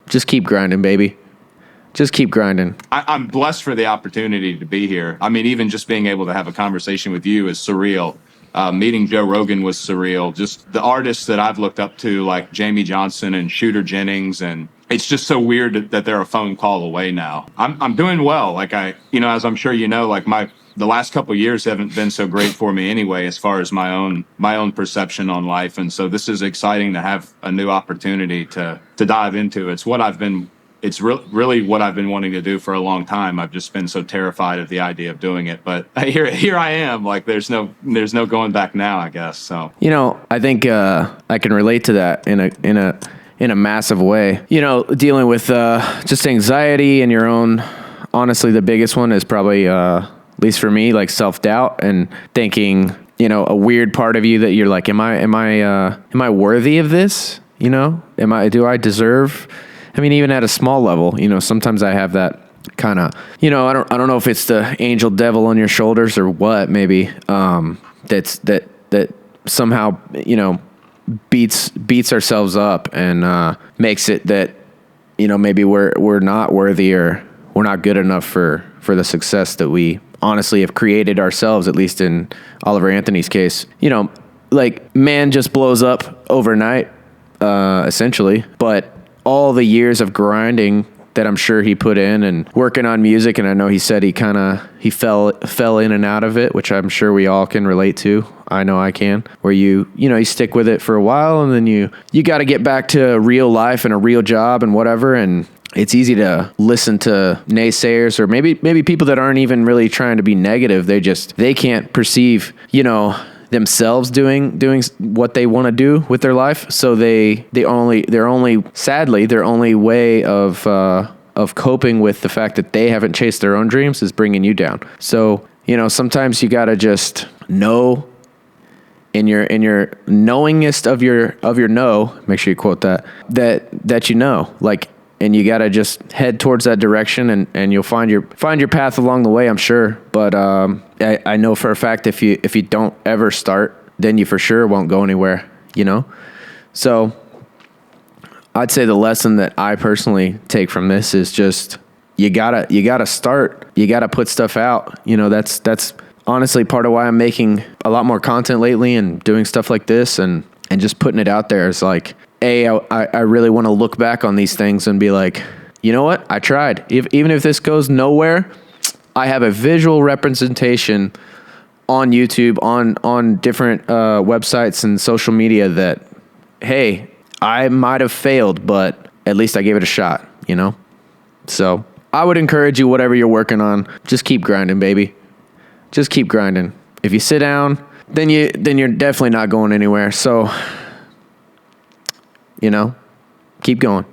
Just keep grinding, baby. Just keep grinding. I'm blessed for the opportunity to be here. I mean, even just being able to have a conversation with you is surreal. Meeting Joe Rogan was surreal. Just the artists that I've looked up to, like Jamie Johnson and Shooter Jennings, and it's just so weird that they're a phone call away now. I'm doing well. Like as I'm sure you know, like the last couple of years haven't been so great for me anyway, as far as my own perception on life. And so this is exciting to have a new opportunity to dive into. It's really what I've been wanting to do for a long time. I've just been so terrified of the idea of doing it, but here I am. Like there's no going back now, I guess. So I think I can relate to that in a massive way. Dealing with just anxiety and your own. Honestly, the biggest one is probably at least for me, like self-doubt and thinking. A weird part of you that you're like, am I worthy of this? Do I deserve? I mean, even at a small level, sometimes I have that kind of, I don't know if it's the angel devil on your shoulders or what, maybe, that somehow, beats ourselves up and, makes it that, maybe we're not worthy or we're not good enough for the success that we honestly have created ourselves, at least in Oliver Anthony's case. Like man just blows up overnight, essentially, but all the years of grinding that I'm sure he put in and working on music. And I know he said he fell in and out of it, which I'm sure we all can relate to. I know I can, where you stick with it for a while and then you got to get back to real life and a real job and whatever. And it's easy to listen to naysayers or maybe people that aren't even really trying to be negative. They can't perceive, themselves doing what they want to do with their life. So their only way of coping with the fact that they haven't chased their own dreams is bringing you down. So, sometimes you got to just know in your knowingest of your no, make sure you quote that like, and you got to just head towards that direction and you'll find your path along the way, I'm sure. But I know for a fact if you don't ever start, then you for sure won't go anywhere, So I'd say the lesson that I personally take from this is just you gotta start. You gotta put stuff out. That's honestly part of why I'm making a lot more content lately and doing stuff like this and just putting it out there. Is like, I really want to look back on these things and be like, you know what? I tried. Even if this goes nowhere, I have a visual representation on YouTube, on different websites and social media that, hey, I might have failed, but at least I gave it a shot, So I would encourage you, whatever you're working on, just keep grinding, baby. Just keep grinding. If you sit down, then you're definitely not going anywhere. So, keep going.